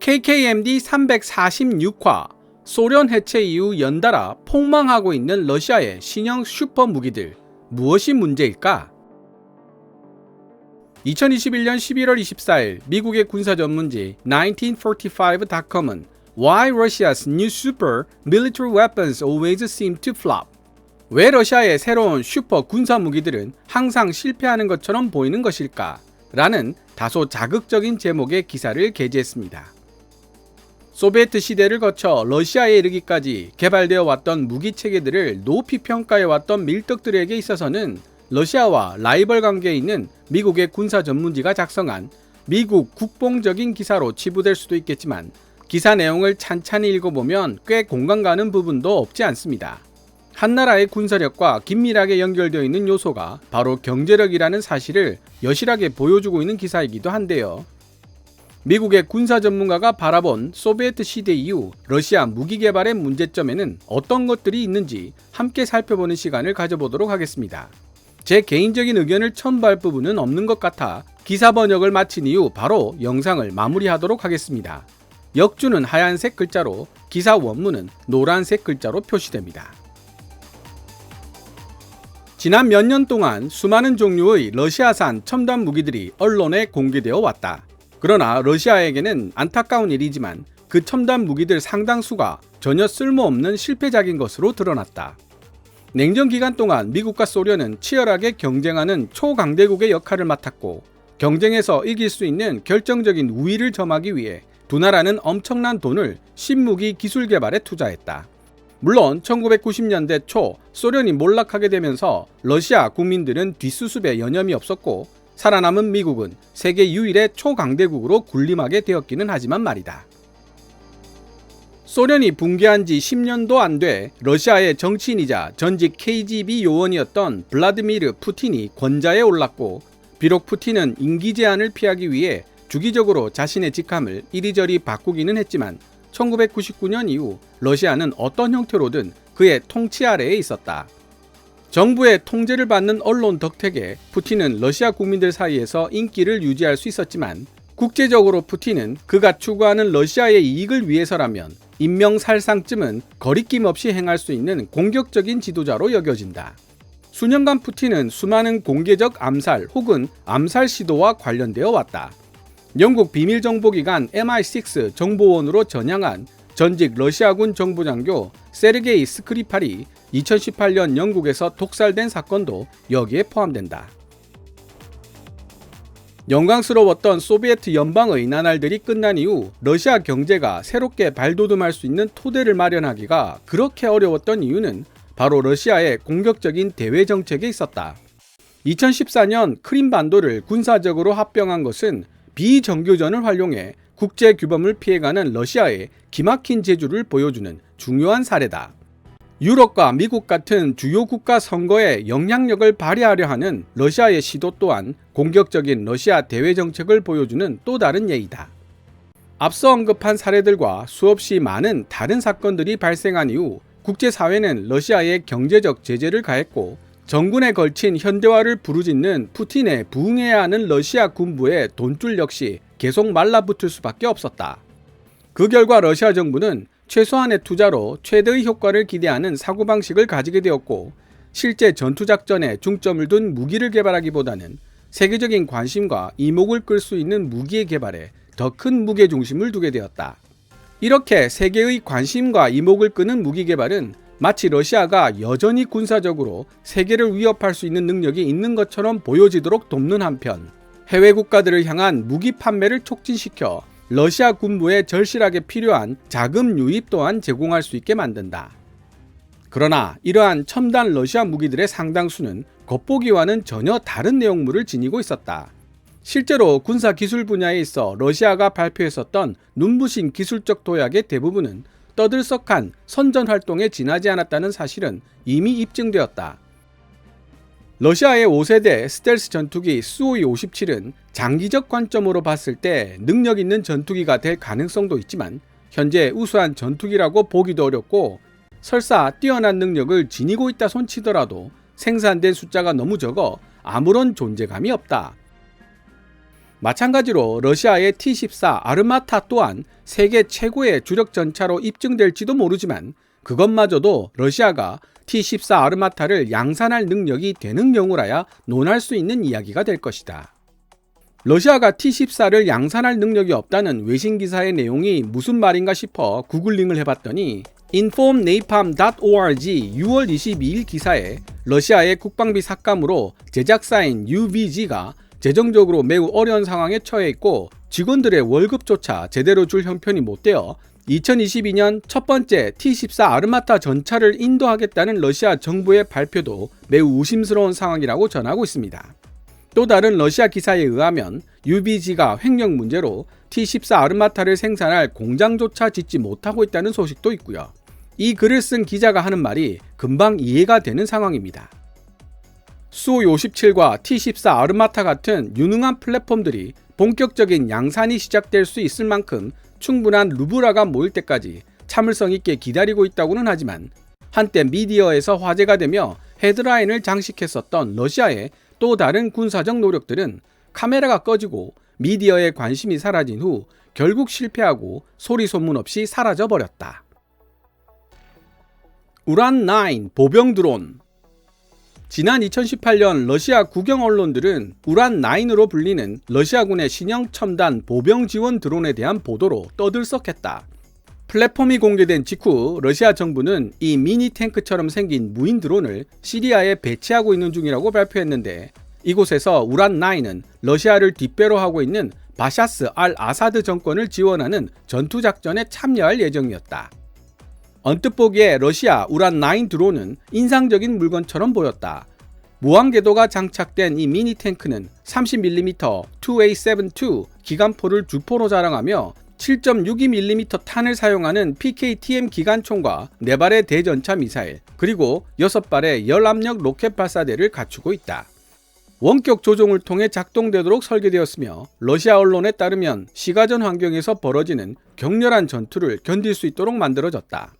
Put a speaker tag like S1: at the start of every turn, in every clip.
S1: KKMD 346화 소련 해체 이후 연달아 폭망하고 있는 러시아의 신형 슈퍼 무기들, 무엇이 문제일까? 2021년 11월 24일 미국의 군사 전문지 1945.com은 Why Russia's new super military weapons always seem to flop? 왜 러시아의 새로운 슈퍼 군사 무기들은 항상 실패하는 것처럼 보이는 것일까? 라는 다소 자극적인 제목의 기사를 게재했습니다. 소비에트 시대를 거쳐 러시아에 이르기까지 개발되어 왔던 무기 체계들을 높이 평가해 왔던 밀떡들에게 있어서는 러시아와 라이벌 관계에 있는 미국의 군사 전문지가 작성한 미국 국뽕적인 기사로 치부될 수도 있겠지만 기사 내용을 찬찬히 읽어보면 꽤 공감 가는 부분도 없지 않습니다. 한 나라의 군사력과 긴밀하게 연결되어 있는 요소가 바로 경제력이라는 사실을 여실하게 보여주고 있는 기사이기도 한데요. 미국의 군사 전문가가 바라본 소비에트 시대 이후 러시아 무기 개발의 문제점에는 어떤 것들이 있는지 함께 살펴보는 시간을 가져보도록 하겠습니다. 제 개인적인 의견을 첨부할 부분은 없는 것 같아 기사 번역을 마친 이후 바로 영상을 마무리하도록 하겠습니다. 역주는 하얀색 글자로, 기사 원문은 노란색 글자로 표시됩니다. 지난 몇 년 동안 수많은 종류의 러시아산 첨단 무기들이 언론에 공개되어 왔다. 그러나 러시아에게는 안타까운 일이지만 그 첨단 무기들 상당수가 전혀 쓸모없는 실패작인 것으로 드러났다. 냉전 기간 동안 미국과 소련은 치열하게 경쟁하는 초강대국의 역할을 맡았고 경쟁에서 이길 수 있는 결정적인 우위를 점하기 위해 두 나라는 엄청난 돈을 신무기 기술 개발에 투자했다. 물론 1990년대 초 소련이 몰락하게 되면서 러시아 국민들은 뒷수습에 여념이 없었고 살아남은 미국은 세계 유일의 초강대국으로 군림하게 되었기는 하지만 말이다. 소련이 붕괴한 지 10년도 안 돼 러시아의 정치인이자 전직 KGB 요원이었던 블라디미르 푸틴이 권좌에 올랐고 비록 푸틴은 임기 제한을 피하기 위해 주기적으로 자신의 직함을 이리저리 바꾸기는 했지만 1999년 이후 러시아는 어떤 형태로든 그의 통치 아래에 있었다. 정부의 통제를 받는 언론 덕택에 푸틴은 러시아 국민들 사이에서 인기를 유지할 수 있었지만 국제적으로 푸틴은 그가 추구하는 러시아의 이익을 위해서라면 인명살상쯤은 거리낌 없이 행할 수 있는 공격적인 지도자로 여겨진다. 수년간 푸틴은 수많은 공개적 암살 혹은 암살 시도와 관련되어 왔다. 영국 비밀정보기관 MI6 정보원으로 전향한 전직 러시아군 정보장교 세르게이 스크리팔이 2018년 영국에서 독살된 사건도 여기에 포함된다. 영광스러웠던 소비에트 연방의 나날들이 끝난 이후 러시아 경제가 새롭게 발돋움할 수 있는 토대를 마련하기가 그렇게 어려웠던 이유는 바로 러시아의 공격적인 대외 정책에 있었다. 2014년 크림반도를 군사적으로 합병한 것은 비정교전을 활용해 국제 규범을 피해가는 러시아의 기막힌 재주를 보여주는 중요한 사례다. 유럽과 미국 같은 주요 국가 선거에 영향력을 발휘하려 하는 러시아의 시도 또한 공격적인 러시아 대외 정책을 보여주는 또 다른 예이다. 앞서 언급한 사례들과 수없이 많은 다른 사건들이 발생한 이후 국제사회는 러시아에 경제적 제재를 가했고 정군에 걸친 현대화를 부르짖는 푸틴에 부응해야 하는 러시아 군부의 돈줄 역시 계속 말라붙을 수밖에 없었다. 그 결과 러시아 정부는 최소한의 투자로 최대의 효과를 기대하는 사고방식을 가지게 되었고 실제 전투작전에 중점을 둔 무기를 개발하기보다는 세계적인 관심과 이목을 끌 수 있는 무기의 개발에 더 큰 무게중심을 두게 되었다. 이렇게 세계의 관심과 이목을 끄는 무기 개발은 마치 러시아가 여전히 군사적으로 세계를 위협할 수 있는 능력이 있는 것처럼 보여지도록 돕는 한편 해외 국가들을 향한 무기 판매를 촉진시켜 러시아 군부에 절실하게 필요한 자금 유입 또한 제공할 수 있게 만든다. 그러나 이러한 첨단 러시아 무기들의 상당수는 겉보기와는 전혀 다른 내용물을 지니고 있었다. 실제로 군사 기술 분야에 있어 러시아가 발표했었던 눈부신 기술적 도약의 대부분은 떠들썩한 선전 활동에 지나지 않았다는 사실은 이미 입증되었다. 러시아의 5세대 스텔스 전투기 수호이-57은 장기적 관점으로 봤을 때 능력 있는 전투기가 될 가능성도 있지만 현재 우수한 전투기라고 보기도 어렵고 설사 뛰어난 능력을 지니고 있다 손치더라도 생산된 숫자가 너무 적어 아무런 존재감이 없다. 마찬가지로 러시아의 T-14 아르마타 또한 세계 최고의 주력 전차로 입증될지도 모르지만 그것마저도 러시아가 T-14 아르마타를 양산할 능력이 되는 경우라야 논할 수 있는 이야기가 될 것이다. 러시아가 T-14를 양산할 능력이 없다는 외신 기사의 내용이 무슨 말인가 싶어 구글링을 해봤더니 informnapalm.org 6월 22일 기사에 러시아의 국방비 삭감으로 제작사인 UVG가 재정적으로 매우 어려운 상황에 처해 있고 직원들의 월급조차 제대로 줄 형편이 못 되어 2022년 첫 번째 T-14 아르마타 전차를 인도하겠다는 러시아 정부의 발표도 매우 의심스러운 상황이라고 전하고 있습니다. 또 다른 러시아 기사에 의하면 UVG가 횡령 문제로 T-14 아르마타를 생산할 공장조차 짓지 못하고 있다는 소식도 있고요. 이 글을 쓴 기자가 하는 말이 금방 이해가 되는 상황입니다. 수-57과 T-14 아르마타 같은 유능한 플랫폼들이 본격적인 양산이 시작될 수 있을 만큼 충분한 루브라가 모일 때까지 참을성 있게 기다리고 있다고는 하지만 한때 미디어에서 화제가 되며 헤드라인을 장식했었던 러시아의 또 다른 군사적 노력들은 카메라가 꺼지고 미디어의 관심이 사라진 후 결국 실패하고 소리 소문 없이 사라져버렸다. 우란-9 보병 드론. 지난 2018년 러시아 국영 언론들은 우란-9로 불리는 러시아군의 신형 첨단 보병 지원 드론에 대한 보도로 떠들썩했다. 플랫폼이 공개된 직후 러시아 정부는 이 미니 탱크처럼 생긴 무인 드론을 시리아에 배치하고 있는 중이라고 발표했는데 이곳에서 우란-9은 러시아를 뒷배로 하고 있는 바샤스 알 아사드 정권을 지원하는 전투작전에 참여할 예정이었다. 언뜻 보기에 러시아 우란-9 드론은 인상적인 물건처럼 보였다. 무한궤도가 장착된 이 미니 탱크는 30mm 2A72 기관포를 주포로 자랑하며 7.62mm 탄을 사용하는 PKTM 기관총과 4발의 대전차 미사일, 그리고 6발의 열압력 로켓 발사대를 갖추고 있다. 원격 조종을 통해 작동되도록 설계되었으며 러시아 언론에 따르면 시가전 환경에서 벌어지는 격렬한 전투를 견딜 수 있도록 만들어졌다.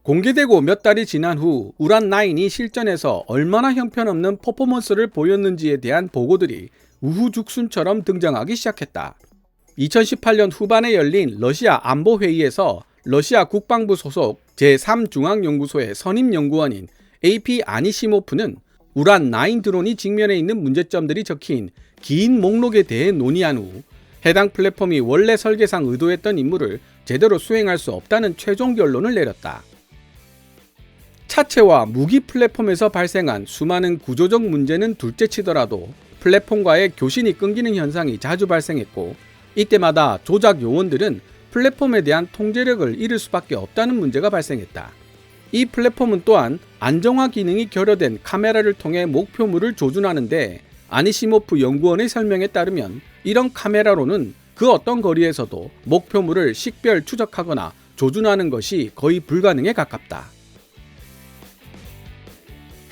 S1: 공개되고 몇 달이 지난 후 우란-9이 실전에서 얼마나 형편없는 퍼포먼스를 보였는지에 대한 보고들이 우후죽순처럼 등장하기 시작했다. 2018년 후반에 열린 러시아 안보회의에서 러시아 국방부 소속 제3중앙연구소의 선임연구원인 AP 아니시모프는 우란-9 드론이 직면해 있는 문제점들이 적힌 긴 목록에 대해 논의한 후 해당 플랫폼이 원래 설계상 의도했던 임무를 제대로 수행할 수 없다는 최종 결론을 내렸다. 차체와 무기 플랫폼에서 발생한 수많은 구조적 문제는 둘째치더라도 플랫폼과의 교신이 끊기는 현상이 자주 발생했고 이때마다 조작 요원들은 플랫폼에 대한 통제력을 잃을 수밖에 없다는 문제가 발생했다. 이 플랫폼은 또한 안정화 기능이 결여된 카메라를 통해 목표물을 조준하는데 아니시모프 연구원의 설명에 따르면 이런 카메라로는 그 어떤 거리에서도 목표물을 식별 추적하거나 조준하는 것이 거의 불가능에 가깝다.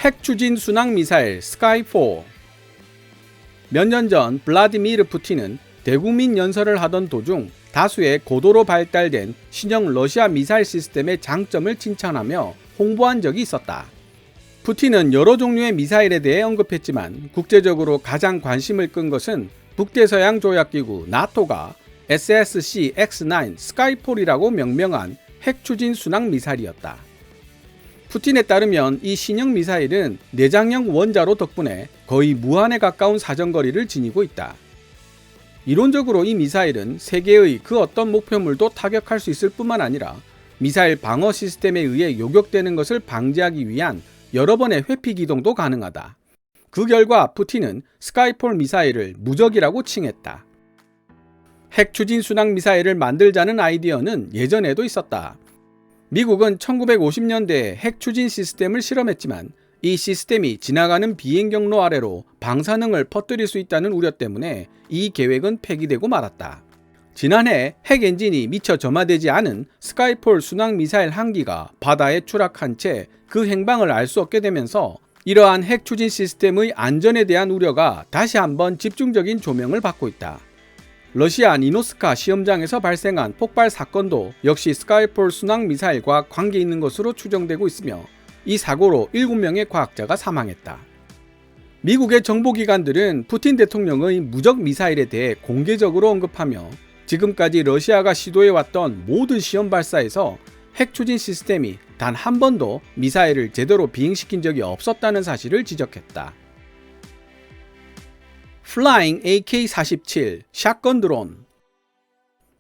S1: 핵 추진 순항 미사일 스카이4. 몇 년 전 블라디미르 푸틴은 대국민 연설을 하던 도중 다수의 고도로 발달된 신형 러시아 미사일 시스템의 장점을 칭찬하며 홍보한 적이 있었다. 푸틴은 여러 종류의 미사일에 대해 언급했지만 국제적으로 가장 관심을 끈 것은 북대서양 조약기구 나토가 SSC-X9 스카이4이라고 명명한 핵 추진 순항 미사일이었다. 푸틴에 따르면 이 신형 미사일은 내장형 원자로 덕분에 거의 무한에 가까운 사정거리를 지니고 있다. 이론적으로 이 미사일은 세계의 그 어떤 목표물도 타격할 수 있을 뿐만 아니라 미사일 방어 시스템에 의해 요격되는 것을 방지하기 위한 여러 번의 회피 기동도 가능하다. 그 결과 푸틴은 스카이4 미사일을 무적이라고 칭했다. 핵 추진 순항 미사일을 만들자는 아이디어는 예전에도 있었다. 미국은 1950년대에 핵 추진 시스템을 실험했지만 이 시스템이 지나가는 비행 경로 아래로 방사능을 퍼뜨릴 수 있다는 우려 때문에 이 계획은 폐기되고 말았다. 지난해 핵 엔진이 미처 점화되지 않은 스카이4 순항 미사일 한 기가 바다에 추락한 채 그 행방을 알 수 없게 되면서 이러한 핵 추진 시스템의 안전에 대한 우려가 다시 한번 집중적인 조명을 받고 있다. 러시아 니노스카 시험장에서 발생한 폭발 사건도 역시 스카이4 순항 미사일과 관계 있는 것으로 추정되고 있으며 이 사고로 7명의 과학자가 사망했다. 미국의 정보기관들은 푸틴 대통령의 무적 미사일에 대해 공개적으로 언급하며 지금까지 러시아가 시도해왔던 모든 시험 발사에서 핵 추진 시스템이 단 한 번도 미사일을 제대로 비행시킨 적이 없었다는 사실을 지적했다. Flying AK-47 샷건 드론.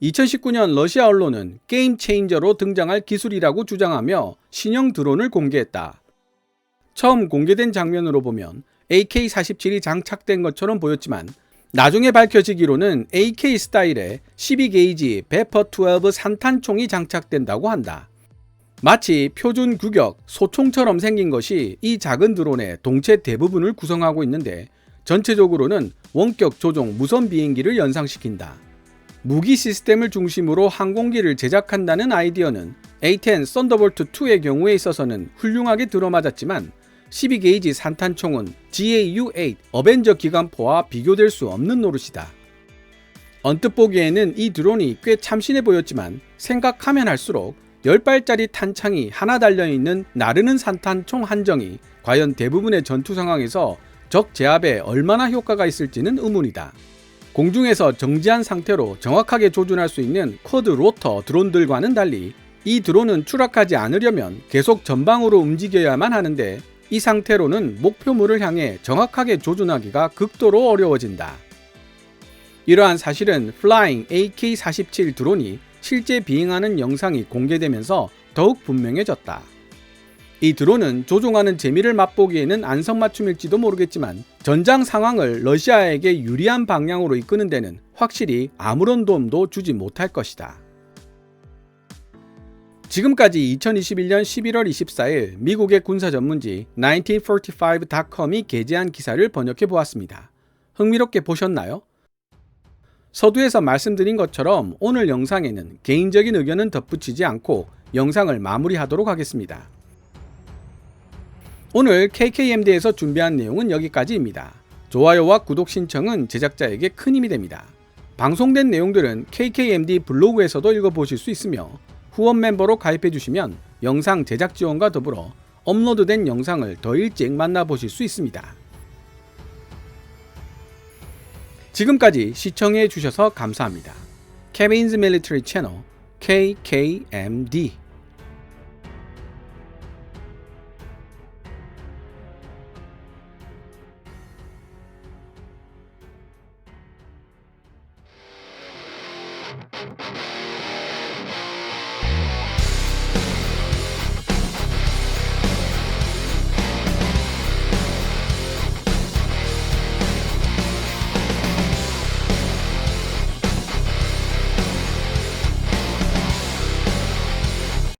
S1: 2019년 러시아 언론은 게임 체인저로 등장할 기술이라고 주장하며 신형 드론을 공개했다. 처음 공개된 장면으로 보면 AK-47이 장착된 것처럼 보였지만 나중에 밝혀지기로는 AK 스타일의 12게이지 베퍼12 산탄총이 장착된다고 한다. 마치 표준 구격 소총처럼 생긴 것이 이 작은 드론의 동체 대부분을 구성하고 있는데 전체적으로는 원격 조종 무선 비행기를 연상시킨다. 무기 시스템을 중심으로 항공기를 제작한다는 아이디어는 A-10 썬더볼트2의 경우에 있어서는 훌륭하게 들어맞았지만 12게이지 산탄총은 GAU-8 어벤져 기관포와 비교될 수 없는 노릇이다. 언뜻 보기에는 이 드론이 꽤 참신해 보였지만 생각하면 할수록 10발짜리 탄창이 하나 달려있는 나르는 산탄총 한정이 과연 대부분의 전투 상황에서 적 제압에 얼마나 효과가 있을지는 의문이다. 공중에서 정지한 상태로 정확하게 조준할 수 있는 쿼드 로터 드론들과는 달리 이 드론은 추락하지 않으려면 계속 전방으로 움직여야만 하는데 이 상태로는 목표물을 향해 정확하게 조준하기가 극도로 어려워진다. 이러한 사실은 Flying AK-47 드론이 실제 비행하는 영상이 공개되면서 더욱 분명해졌다. 이 드론은 조종하는 재미를 맛보기에는 안성맞춤일지도 모르겠지만 전장 상황을 러시아에게 유리한 방향으로 이끄는 데는 확실히 아무런 도움도 주지 못할 것이다. 지금까지 2021년 11월 24일 미국의 군사 전문지 1945.com이 게재한 기사를 번역해 보았습니다. 흥미롭게 보셨나요? 서두에서 말씀드린 것처럼 오늘 영상에는 개인적인 의견은 덧붙이지 않고 영상을 마무리하도록 하겠습니다. 오늘 KKMD에서 준비한 내용은 여기까지입니다. 좋아요와 구독 신청은 제작자에게 큰 힘이 됩니다. 방송된 내용들은 KKMD 블로그에서도 읽어보실 수 있으며 후원 멤버로 가입해주시면 영상 제작 지원과 더불어 업로드된 영상을 더 일찍 만나보실 수 있습니다. 지금까지 시청해주셔서 감사합니다. Kevin's Military Channel KKMD